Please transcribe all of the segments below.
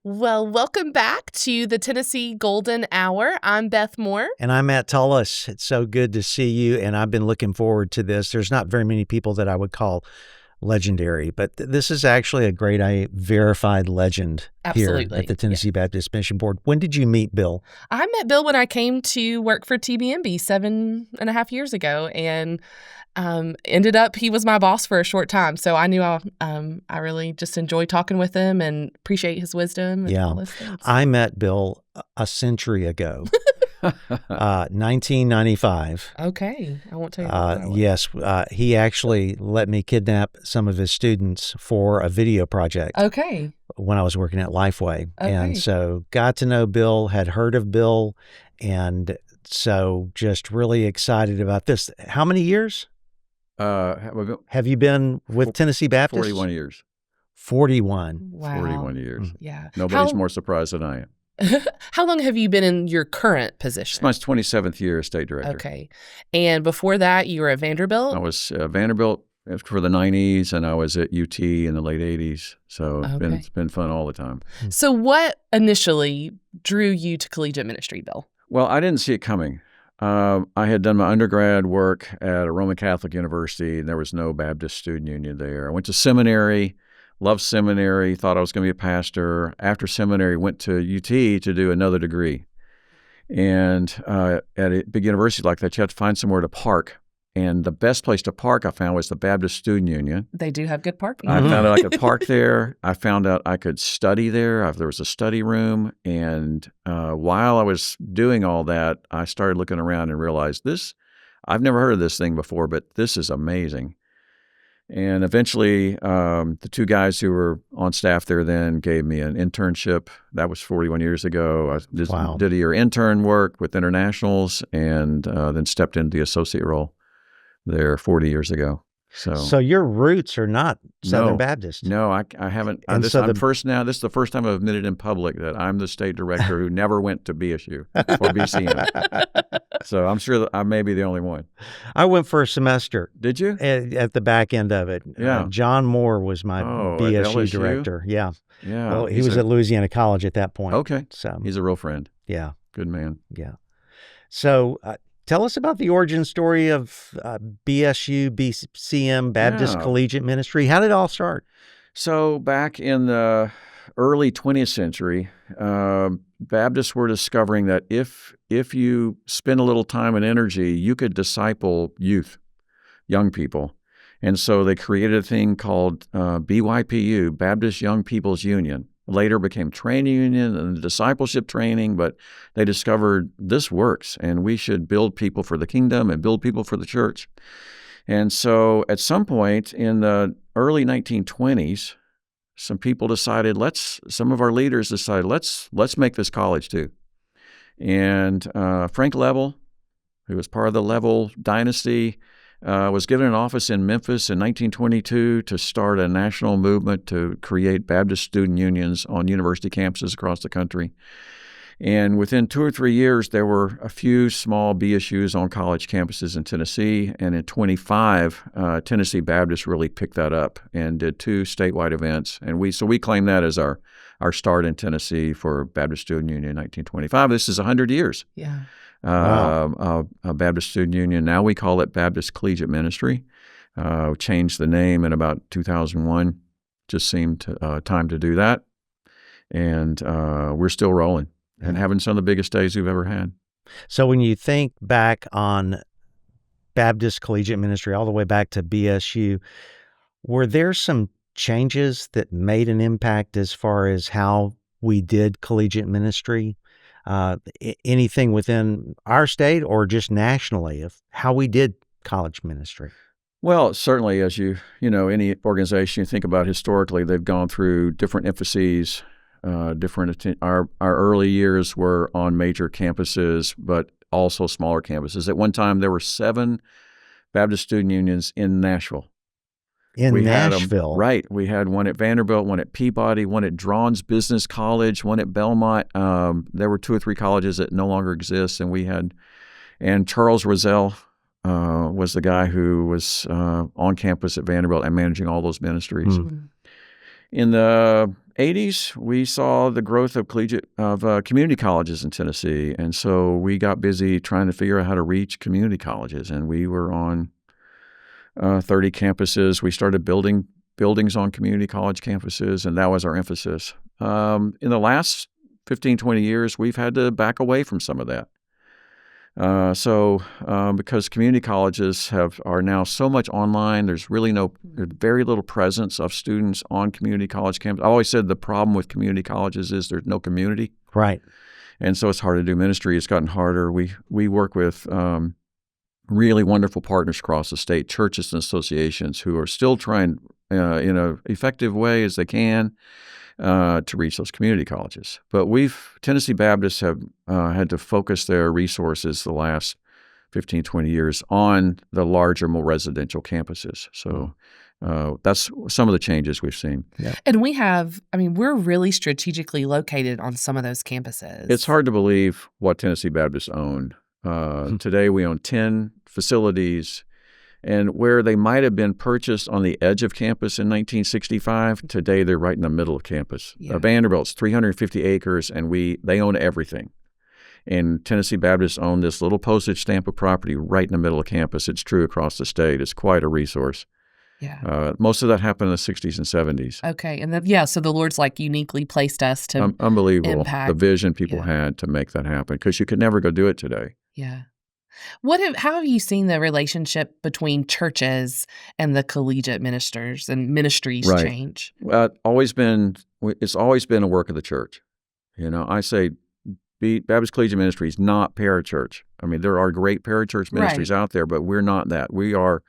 Well, welcome back to the Tennessee Golden Hour. I'm Beth Moore. And I'm Matt Tullis. It's so good to see you, and I've been looking forward to this. There's not very many people that I would call legendary, but this is actually a great, verified legend Absolutely. here at the Tennessee Baptist Mission Board. When did you meet Bill? I met Bill when I came to work for TBMB 7.5 years ago, and ended up he was my boss for a short time. So I knew I really just enjoyed talking with him and appreciate his wisdom and all those things. I met Bill a century ago. 1995. Okay. I won't tell you about that one. Yes. He actually let me kidnap some of his students for a video project. Okay. When I was working at Lifeway. Okay. And so got to know Bill, had heard of Bill, and so just really excited about this. How many years have you been with Tennessee Baptist? 41 years. 41. Wow. 41 years. Yeah. Nobody's more surprised than I am. How long have you been in your current position? It's my 27th year as state director. Okay. And before that, you were at Vanderbilt? I was Vanderbilt for the 90s, and I was at UT in the late 80s. So it's been fun all the time. So what initially drew you to collegiate ministry, Bill? Well, I didn't see it coming. I had done my undergrad work at a Roman Catholic university, and there was no Baptist student union there. I went to seminary, loved seminary, thought I was going to be a pastor. After seminary, went to UT to do another degree. And at a big university like that, you have to find somewhere to park. And the best place to park, I found, was the Baptist Student Union. They do have good parking. I found out I could park there. I found out I could study there. There was a study room. And while I was doing all that, I started looking around and realized I've never heard of this thing before, but this is amazing. And eventually, the two guys who were on staff there then gave me an internship. That was 41 years ago. I did a year intern work with internationals, and then stepped into the associate role there 40 years ago. So your roots are not Southern Baptist. No, I haven't. And this is the first time I've admitted in public that I'm the state director who never went to BSU or BCM. So I'm sure that I may be the only one. I went for a semester. Did you? At the back end of it. Yeah. John Moore was my BSU director. Yeah. Yeah. Well, he was at Louisiana College at that point. Okay. So he's a real friend. Yeah. Good man. Yeah. So tell us about the origin story of BSU, BCM, Baptist Collegiate Ministry. How did it all start? So back in the early 20th century, Baptists were discovering that if you spend a little time and energy, you could disciple young people. And so they created a thing called BYPU, Baptist Young People's Union. Later became training union and discipleship training, but they discovered this works and we should build people for the kingdom and build people for the church. And so at some point in the early 1920s, some of our leaders decided, let's make this college too. And Frank Level, who was part of the Level dynasty, was given an office in Memphis in 1922 to start a national movement to create Baptist student unions on university campuses across the country. And within 2 or 3 years, there were a few small BSUs on college campuses in Tennessee. And in 25, Tennessee Baptist really picked that up and did 2 statewide events. And we claim that as our start in Tennessee for Baptist Student Union in 1925. This is 100 years. Yeah. Baptist Student Union. Now we call it Baptist Collegiate Ministry. Changed the name in about 2001. Just seemed time to do that. And we're still rolling and having some of the biggest days we've ever had. So when you think back on Baptist Collegiate Ministry all the way back to BSU, were there some changes that made an impact as far as how we did collegiate ministry? Anything within our state or just nationally of how we did college ministry? Well, certainly, as any organization you think about historically, they've gone through different emphases. Our early years were on major campuses, but also smaller campuses. At one time, there were 7 Baptist student unions in Nashville. Nashville. Right. We had one at Vanderbilt, one at Peabody, one at Drawn's Business College, one at Belmont. There were 2 or 3 colleges that no longer exist, and Charles Rozelle was the guy who was on campus at Vanderbilt and managing all those ministries. Mm. In the '80s, we saw the growth of community colleges in Tennessee, and so we got busy trying to figure out how to reach community colleges. And we were on 30 campuses. We started building buildings on community college campuses, and that was our emphasis. In the last 15, 20 years, we've had to back away from some of that. Because community colleges are now so much online, there's very little presence of students on community college campus. I always said the problem with community colleges is there's no community. Right. And so it's hard to do ministry. It's gotten harder. We work with really wonderful partners across the state, churches and associations who are still trying in an effective way as they can to reach those community colleges. But Tennessee Baptists have had to focus their resources the last 15, 20 years on the larger, more residential campuses. So that's some of the changes we've seen. Yeah. And we're really strategically located on some of those campuses. It's hard to believe what Tennessee Baptists own. Today we own 10 facilities, and where they might have been purchased on the edge of campus in 1965, today they're right in the middle of campus. Yeah. Vanderbilt's 350 acres, and they own everything. And Tennessee Baptists own this little postage stamp of property right in the middle of campus. It's true across the state. It's quite a resource. Yeah. Most of that happened in the 60s and 70s. Okay. And so the Lord's uniquely placed us to unbelievable impact. The vision people had to make that happen, because you could never go do it today. Yeah. How have you seen the relationship between churches and the collegiate ministers and ministries change? It's always been a work of the church. I say Baptist Collegiate Ministry is not parachurch. I mean, there are great parachurch ministries out there, but we're not that. We are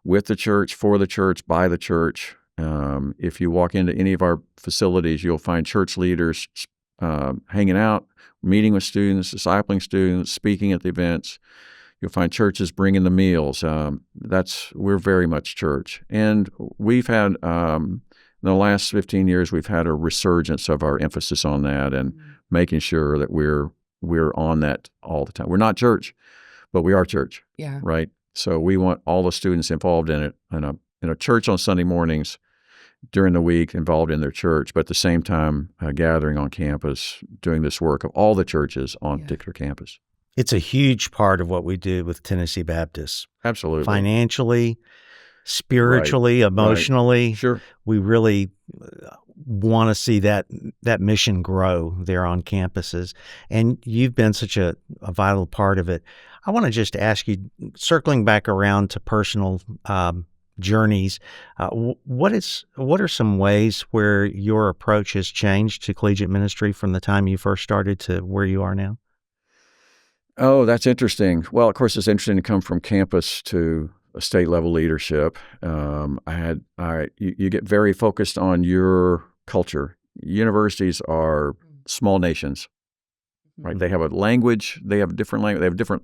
with the church, for the church, by the church. If you walk into any of our facilities, you'll find church leaders hanging out, meeting with students, discipling students, speaking at the events. You'll find churches bringing the meals. We're very much church. And we've had, in the last 15 years, we've had a resurgence of our emphasis on that and making sure that we're on that all the time. We're not church, but we are church. Yeah. Right? So we want all the students involved in it, in a church on Sunday mornings, during the week, involved in their church, but at the same time gathering on campus, doing this work of all the churches on a particular campus. It's a huge part of what we do with Tennessee Baptists. Absolutely. Financially, spiritually, emotionally. Right. Sure. We really want to see that mission grow there on campuses. And you've been such a vital part of it. I want to just ask you, circling back around to personal journeys, what are some ways where your approach has changed to collegiate ministry from the time you first started to where you are now? Oh, that's interesting. Well, of course, it's interesting to come from campus to a state level leadership. You get very focused on your culture. Universities are small nations, right? They have a language. They have different language. They have different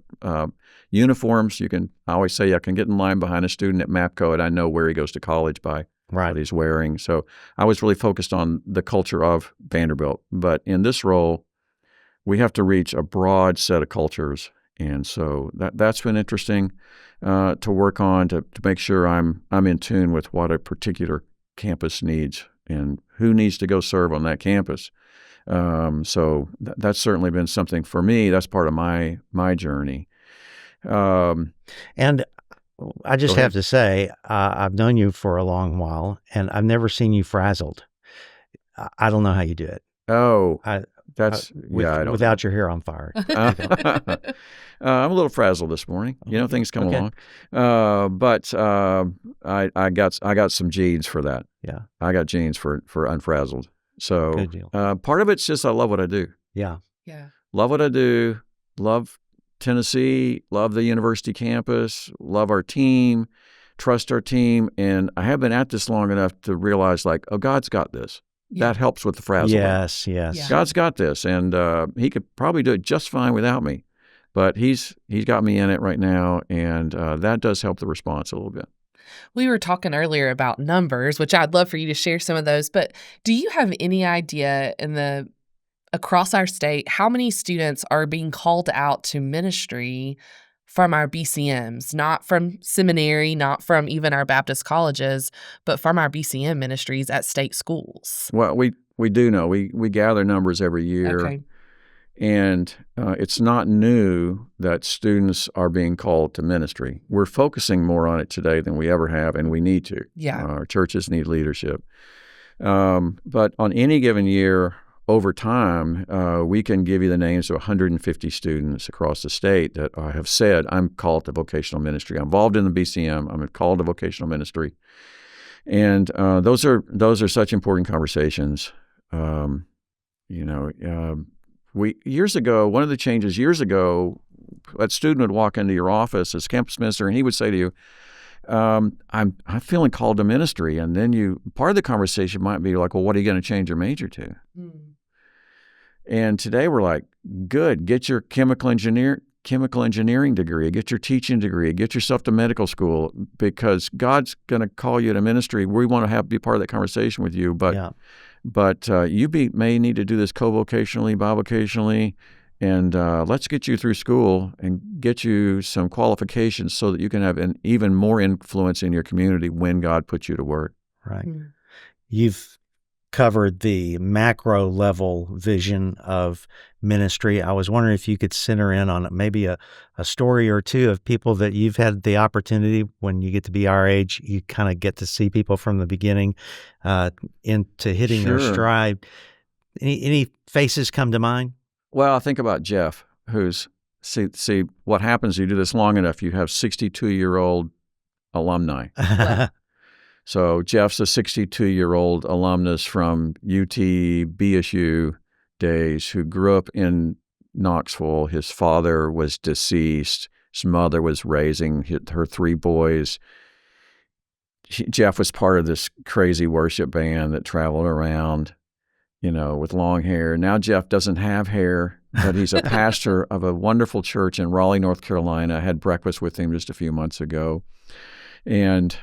uniforms. I always say I can get in line behind a student at MAPCO, and I know where he goes to college by what he's wearing. So I was really focused on the culture of Vanderbilt. But in this role, we have to reach a broad set of cultures, and so that's been interesting to work on to make sure I'm in tune with what a particular campus needs and who needs to go serve on that campus. So that's certainly been something for me. That's part of my journey. And I just have to say, I've known you for a long while, and I've never seen you frazzled. I don't know how you do it. Oh, without your hair on fire. I'm a little frazzled this morning. Things come along. But I got some genes for that. Yeah, I got genes for unfrazzled. So good deal. Part of it's just I love what I do. Yeah. Love what I do. Love Tennessee. Love the university campus. Love our team. Trust our team. And I have been at this long enough to realize, God's got this. That helps with the frazzle. Yes. Yeah. God's got this, and he could probably do it just fine without me. But he's got me in it right now, and that does help the response a little bit. We were talking earlier about numbers, which I'd love for you to share some of those. But do you have any idea across our state how many students are being called out to ministry from our BCMs, not from seminary, not from even our Baptist colleges, but from our BCM ministries at state schools? Well, we do know. We gather numbers every year, Okay. and it's not new that students are being called to ministry. We're focusing more on it today than we ever have, and we need to. Yeah. Our churches need leadership. But on any given year, over time, we can give you the names of 150 students across the state that have said, I'm called to vocational ministry. I'm involved in the BCM. I'm called to vocational ministry. And those are such important conversations. Years ago, one of the changes years ago, that student would walk into your office as campus minister, and he would say to you, I'm feeling called to ministry. And then part of the conversation might be like, well, what are you going to change your major to? Mm. And today we're like, good, get your chemical engineering degree, get your teaching degree, get yourself to medical school, because God's going to call you to ministry. We want to be part of that conversation with you, but you may need to do this co-vocationally, bivocationally, and let's get you through school and get you some qualifications so that you can have an even more influence in your community when God puts you to work. Right. Mm. You've covered the macro level vision of ministry. I was wondering if you could center in on maybe a story or two of people that you've had the opportunity, when you get to be our age, you kind of get to see people from the beginning into hitting their Sure. stride. Any faces come to mind? Well, I think about Jeff, who's, see what happens, you do this long enough, you have 62-year-old alumni. So Jeff's a 62-year-old alumnus from UT, BSU days, who grew up in Knoxville. His father was deceased. His mother was raising her 3 boys. Jeff was part of this crazy worship band that traveled around, with long hair. Now Jeff doesn't have hair, but he's a pastor of a wonderful church in Raleigh, North Carolina. I had breakfast with him just a few months ago. And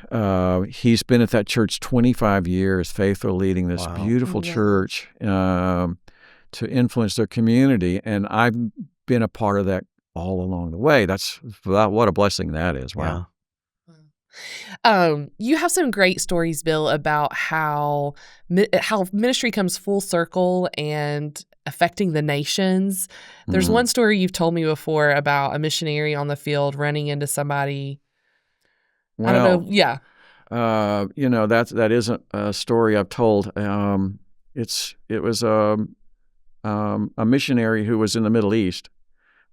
he's been at that church 25 years, faithfully leading this beautiful church to influence their community. And I've been a part of that all along the way. What a blessing that is. Wow. You have some great stories, Bill, about how ministry comes full circle and affecting the nations. There's one story you've told me before about a missionary on the field running into somebody. Well, I don't know. Yeah. That isn't a story I've told. It was a missionary who was in the Middle East,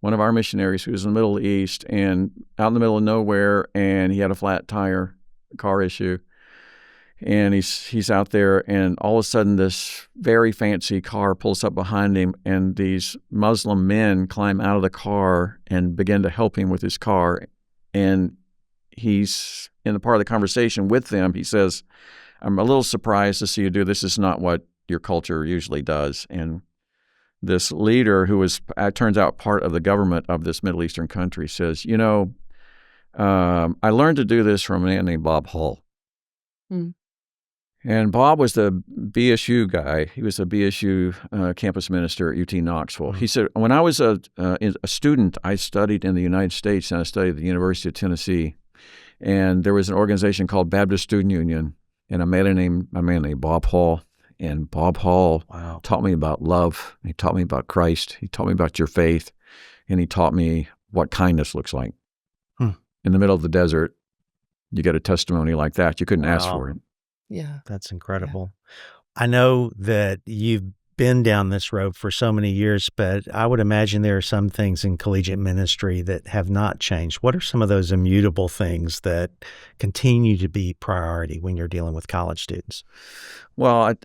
one of our missionaries who was in the Middle East and out in the middle of nowhere, and he had a flat tire, car issue. And he's out there, and all of a sudden this very fancy car pulls up behind him, and these Muslim men climb out of the car and begin to help him with his car. And he's in the part of the conversation with them. He says, I'm a little surprised to see you do this. This is not what your culture usually does. And this leader, who was, turns out, part of the government of this Middle Eastern country, says, I learned to do this from a man named Bob Hall. Mm. And Bob was the BSU guy. He was a BSU campus minister at UT Knoxville. He said, when I was a student, I studied in the United States, and I studied at the University of Tennessee. And there was an organization called Baptist Student Union, and a man named Bob Hall. And Bob Hall taught me about love. He taught me about Christ. He taught me about your faith. And he taught me what kindness looks like. In the middle of the desert, you get a testimony like that. You couldn't ask for it. Yeah. That's incredible. Yeah. I know that you've been down this road for so many years, but I would imagine there are some things in collegiate ministry that have not changed. What are some of those immutable things that continue to be priority when you're dealing with college students? Well,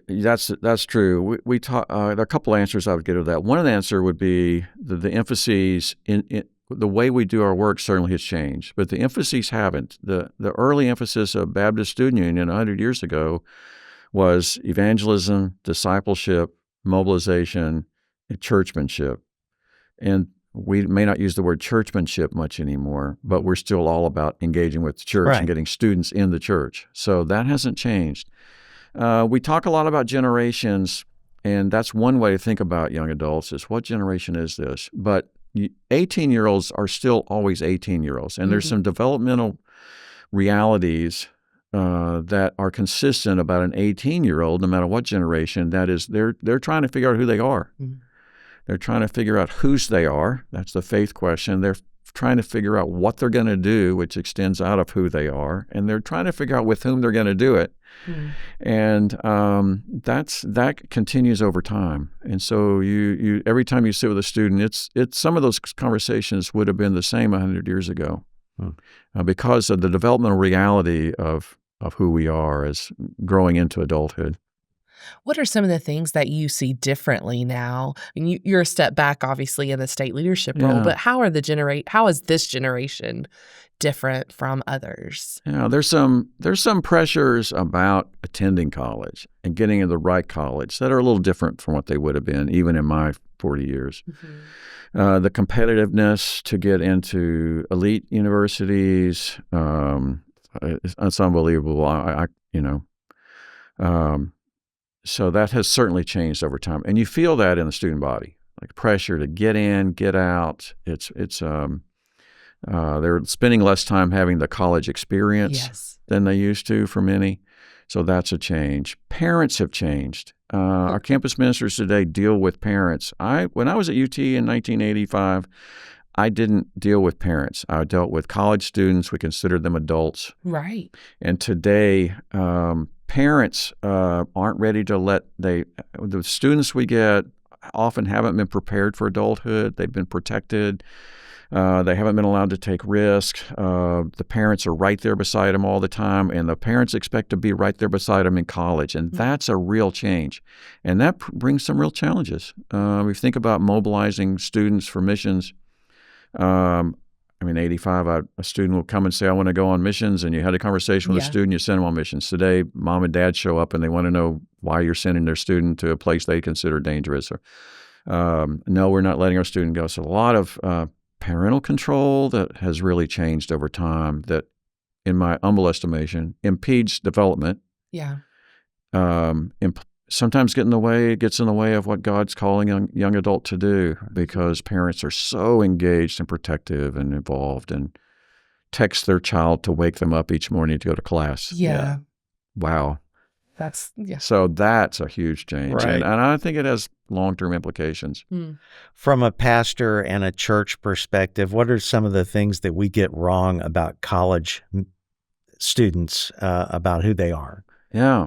that's true. We talk. There are a couple answers I would give to that. One answer would be the emphases in the way we do our work certainly has changed, but the emphases haven't. The early emphasis of Baptist Student Union 100 years ago was evangelism, discipleship, mobilization, and churchmanship. And we may not use the word churchmanship much anymore, but we're still all about engaging with the church and getting students in the church. So that hasn't changed. We talk a lot about generations, and that's one way to think about young adults is, what generation is this? But 18-year-olds are still always 18-year-olds, and there's some developmental realities that are consistent about an 18-year-old, no matter what generation. That is, they're trying to figure out who they are. They're trying to figure out whose they are. That's the faith question. They're trying to figure out what they're going to do, which extends out of who they are, and they're trying to figure out with whom they're going to do it. And that continues over time. And so you every time you sit with a student, it's some of those conversations would have been the same 100 years ago, because of the developmental reality of who we are as growing into adulthood. What are some of the things that you see differently now? I mean, you're a step back, obviously, in the state leadership role, but how is this generation different from others? Yeah, there's some pressures about attending college and getting into the right college that are a little different from what they would have been even in my 40 years. The competitiveness to get into elite universities, it's unbelievable. So that has certainly changed over time, and you feel that in the student body, like pressure to get in, get out. They're spending less time having the college experience than they used to for many. So that's a change. Parents have changed. Our campus ministers today deal with parents. When I was at UT in 1985, I didn't deal with parents. I dealt with college students. We considered them adults. Right. And today, parents aren't ready to the students we get often haven't been prepared for adulthood. They've been protected. They haven't been allowed to take risks. The parents are right there beside them all the time, and the parents expect to be right there beside them in college, and that's a real change. And that brings some real challenges. We think about mobilizing students for missions. 85, a student will come and say, I want to go on missions, and you had a conversation with a student, you send them on missions. Today, mom and dad show up, and they want to know why you're sending their student to a place they consider dangerous. Or, no, we're not letting our student go. So a lot of parental control that has really changed over time that, in my humble estimation, impedes development. Sometimes gets in the way of what God's calling a young adult to do, because parents are so engaged and protective and involved and text their child to wake them up each morning to go to class. Wow. So that's a huge change. Right. And I think it has long-term implications. From a pastor and a church perspective, what are some of the things that we get wrong about college students, about who they are? Yeah.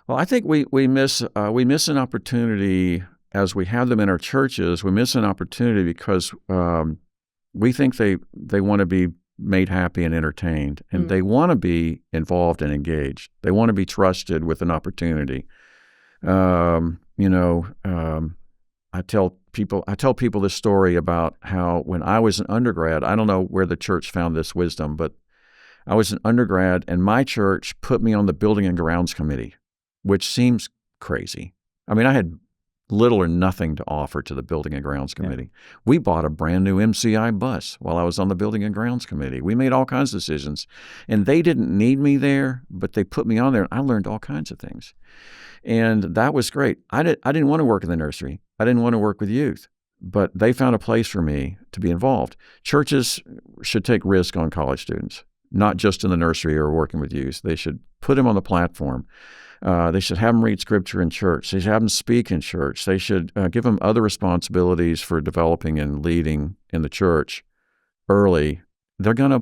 Well, I think we miss an opportunity as we have them in our churches. We miss an opportunity because we think they want to be made happy and entertained, and they want to be involved and engaged. They want to be trusted with an opportunity. I tell people this story about how when I was an undergrad, I don't know where the church found this wisdom, but I was an undergrad, and my church put me on the Building and Grounds Committee, which seems crazy. I mean, I had little or nothing to offer to the Building and Grounds Committee. We bought a brand new MCI bus while I was on the Building and Grounds Committee. We made all kinds of decisions. And they didn't need me there, but they put me on there, and I learned all kinds of things. And that was great. I didn't want to work in the nursery. I didn't want to work with youth. But they found a place for me to be involved. Churches should take risk on college students, not just in the nursery or working with youth. They should put them on the platform. They should have them read scripture in church. They should have them speak in church. They should give them other responsibilities for developing and leading in the church early. They're gonna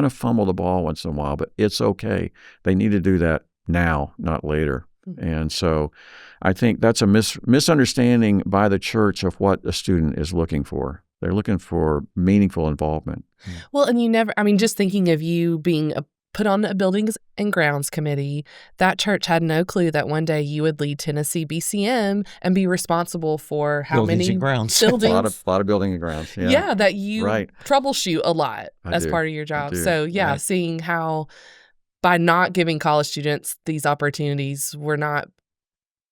fumble the ball once in a while, but it's okay. They need to do that now, not later. And so I think that's a misunderstanding by the church of what a student is looking for. They're looking for meaningful involvement. Well, and just thinking of you being put on a Buildings and Grounds Committee, that church had no clue that one day you would lead Tennessee BCM and be responsible for how Buildings many and grounds. buildings. A lot of building and grounds. Yeah, that you troubleshoot a lot as part of your job. So seeing how by not giving college students these opportunities, we're not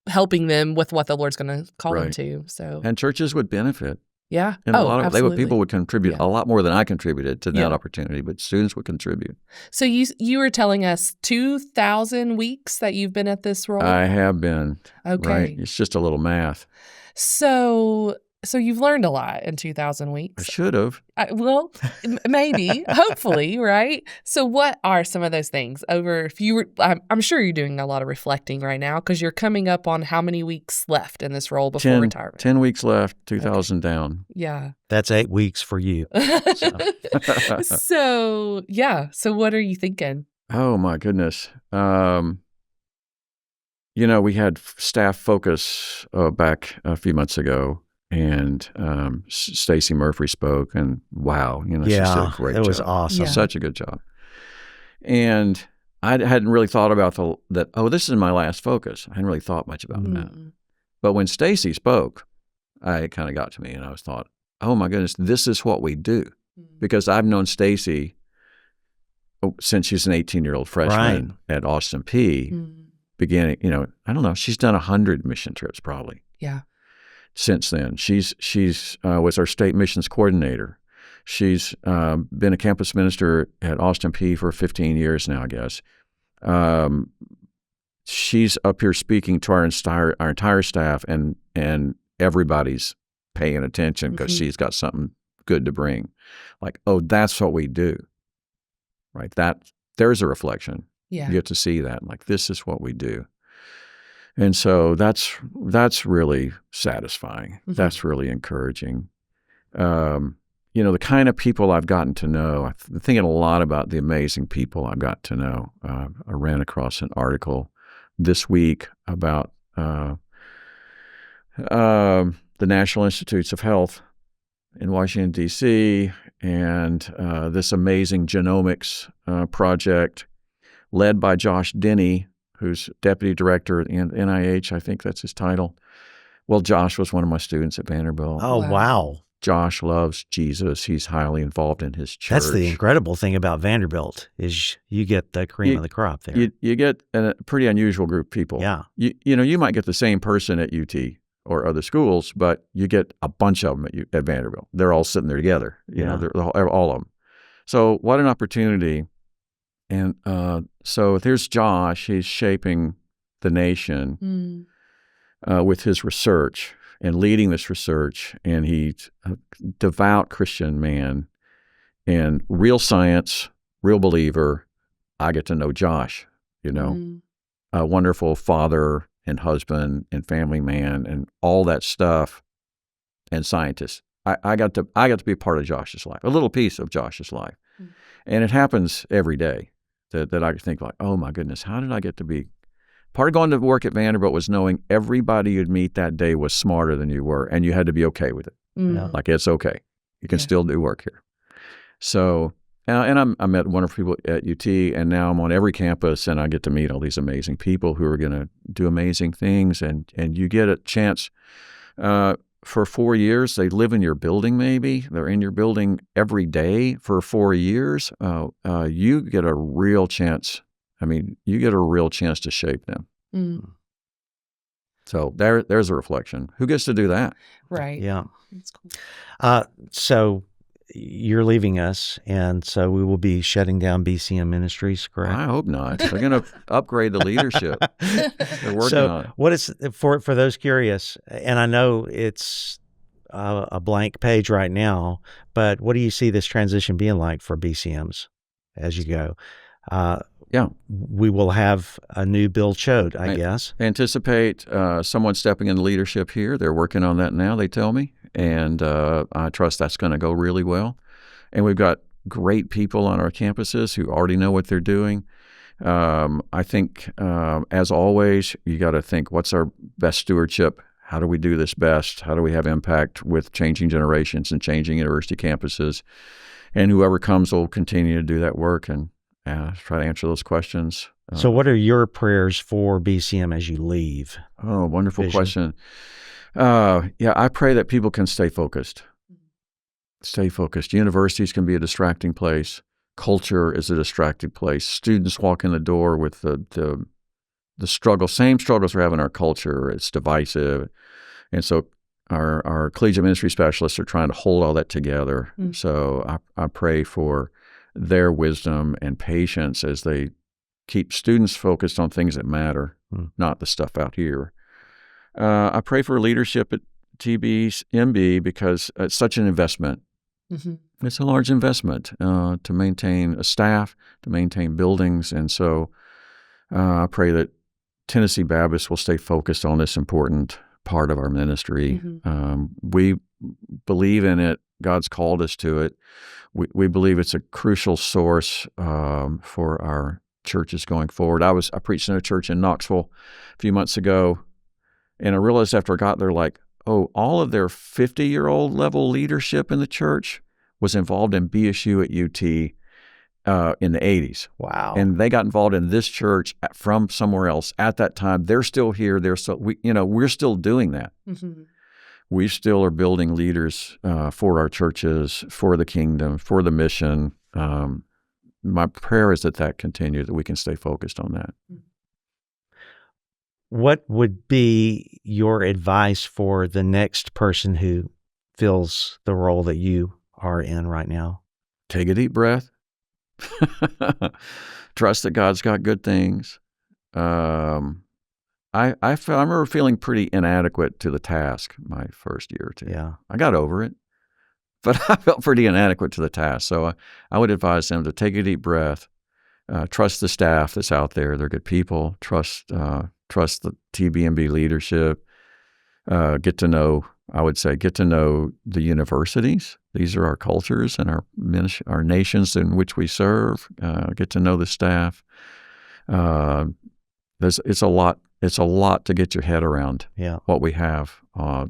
helping them with what the Lord's going to call them to. So, and churches would benefit. Yeah. And people would contribute a lot more than I contributed to that opportunity, but students would contribute. So you were telling us 2,000 weeks that you've been at this role? I have been. Okay. Right. It's just a little math. So So you've learned a lot in 2,000 I weeks. should have. Well, maybe, hopefully, right? So what are some of those things if you were, I'm sure you're doing a lot of reflecting right now because you're coming up on how many weeks left in this role before retirement? 10 weeks left, 2,000 down. Yeah. That's 8 weeks for you. So, yeah. So what are you thinking? Oh, my goodness. We had staff focus back a few months ago, and Stacy Murphy spoke, and wow, she did a great job. It was awesome. Yeah. Such a good job. And I hadn't really thought about that, this is my last focus. I hadn't really thought much about that. But when Stacy spoke, it kind of got to me, and I was thought, oh my goodness, this is what we do. Because I've known Stacy since she's an 18-year-old freshman at Austin P. Beginning, I don't know, she's done 100 mission trips probably. Yeah. Since then, she's was our state missions coordinator. She's been a campus minister at Austin P for 15 years now, I guess. She's up here speaking to our entire staff, and everybody's paying attention because she's got something good to bring. Like, oh, that's what we do, right? There's a reflection. Yeah. You get to see that, like, this is what we do. And so that's really satisfying. That's really encouraging. The kind of people I've gotten to know, I'm thinking a lot about the amazing people I've got to know. I ran across an article this week about the National Institutes of Health in Washington, D.C., and this amazing genomics project led by Josh Denny, who's deputy director at NIH. I think that's his title. Well, Josh was one of my students at Vanderbilt. Oh, wow. Josh loves Jesus. He's highly involved in his church. That's the incredible thing about Vanderbilt is you get the cream of the crop there. You get a pretty unusual group of people. Yeah. You might get the same person at UT or other schools, but you get a bunch of them at Vanderbilt. They're all sitting there together. They're all of them. So what an opportunity. And so there's Josh. He's shaping the nation with his research and leading this research. And he's a devout Christian man and real science, real believer. I get to know Josh, a wonderful father and husband and family man and all that stuff, and scientist. I got to be a part of Josh's life, a little piece of Josh's life. And it happens every day. That I think like, oh my goodness, how did I get to be? Part of going to work at Vanderbilt was knowing everybody you'd meet that day was smarter than you were, and you had to be okay with it. Like, it's okay. You can still do work here. So, and I met wonderful people at UT, and now I'm on every campus, and I get to meet all these amazing people who are going to do amazing things, and you get a chance. For 4 years, they live in your building maybe. They're in your building every day for 4 years. You get a real chance. You get a real chance to shape them. So there's a reflection. Who gets to do that? Right. Yeah. That's cool. So you're leaving us, and so we will be shutting down BCM Ministries, correct? I hope not. They're going to upgrade the leadership. They're working on it. What is for those curious? And I know it's a blank page right now, but what do you see this transition being like for BCMs as you go? We will have a new Bill Choate, I guess. Anticipate someone stepping into leadership here. They're working on that now, they tell me. And I trust that's going to go really well. And we've got great people on our campuses who already know what they're doing. I think, as always, you got to think, what's our best stewardship? How do we do this best? How do we have impact with changing generations and changing university campuses? And whoever comes will continue to do that work and try to answer those questions. So what are your prayers for BCM as you leave? Oh, wonderful question. I pray that people can stay focused. Stay focused. Universities can be a distracting place. Culture is a distracting place. Students walk in the door with the same struggles we have in our culture. It's divisive. And so our collegiate ministry specialists are trying to hold all that together. So I pray for their wisdom and patience as they keep students focused on things that matter, not the stuff out here. I pray for leadership at TBMB because it's such an investment. It's a large investment to maintain a staff, to maintain buildings. And so I pray that Tennessee Baptist will stay focused on this important part of our ministry. We believe in it. God's called us to it. We believe it's a crucial source for our churches going forward. I preached in a church in Knoxville a few months ago, and I realized after I got there, like, oh, all of their 50-year-old level leadership in the church was involved in BSU at UT in the 80s. Wow. And they got involved in this church from somewhere else at that time. They're still here. We're still doing that. We still are building leaders for our churches, for the kingdom, for the mission. My prayer is that continues, that we can stay focused on that. What would be your advice for the next person who fills the role that you are in right now? Take a deep breath. Trust that God's got good things. I remember feeling pretty inadequate to the task my first year or two. Yeah. I got over it, but I felt pretty inadequate to the task. So I would advise them to take a deep breath, trust the staff that's out there. They're good people. Trust the TBMB leadership. Get to know the universities. These are our cultures and our nations in which we serve. Get to know the staff. It's a lot. It's a lot to get your head around. Yeah. What we have.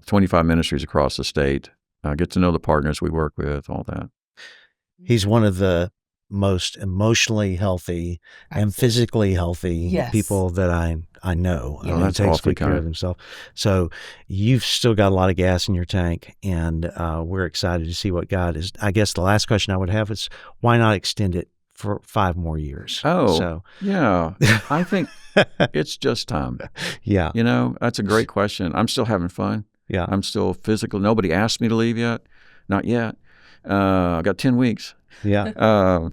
25 ministries across the state. Get to know the partners we work with. All that. He's one of the most emotionally healthy and physically healthy people that I know. Yeah, that's takes awfully good care of kind. himself. So you've still got a lot of gas in your tank, and we're excited to see what God is. I guess the last question I would have is, why not extend it for 5 more years? Yeah. I think it's just time. Yeah. That's a great question. I'm still having fun. Yeah. I'm still physical. Nobody asked me to leave yet. Not yet. I got 10 weeks. Yeah.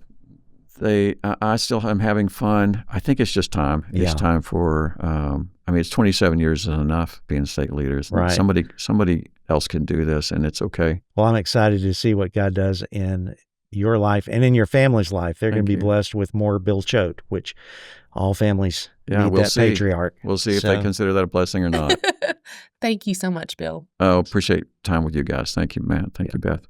I still am having fun. I think it's just time. It's time for, it's 27 years is enough being state leaders. Right. Somebody else can do this, and it's okay. Well, I'm excited to see what God does in your life and in your family's life. They're going to be blessed with more Bill Choate, which all families need we'll that see. patriarch. We'll see if they consider that a blessing or not. Thank you so much, Bill. Oh, appreciate time with you guys. Thank you, Matt. Thank you, Beth.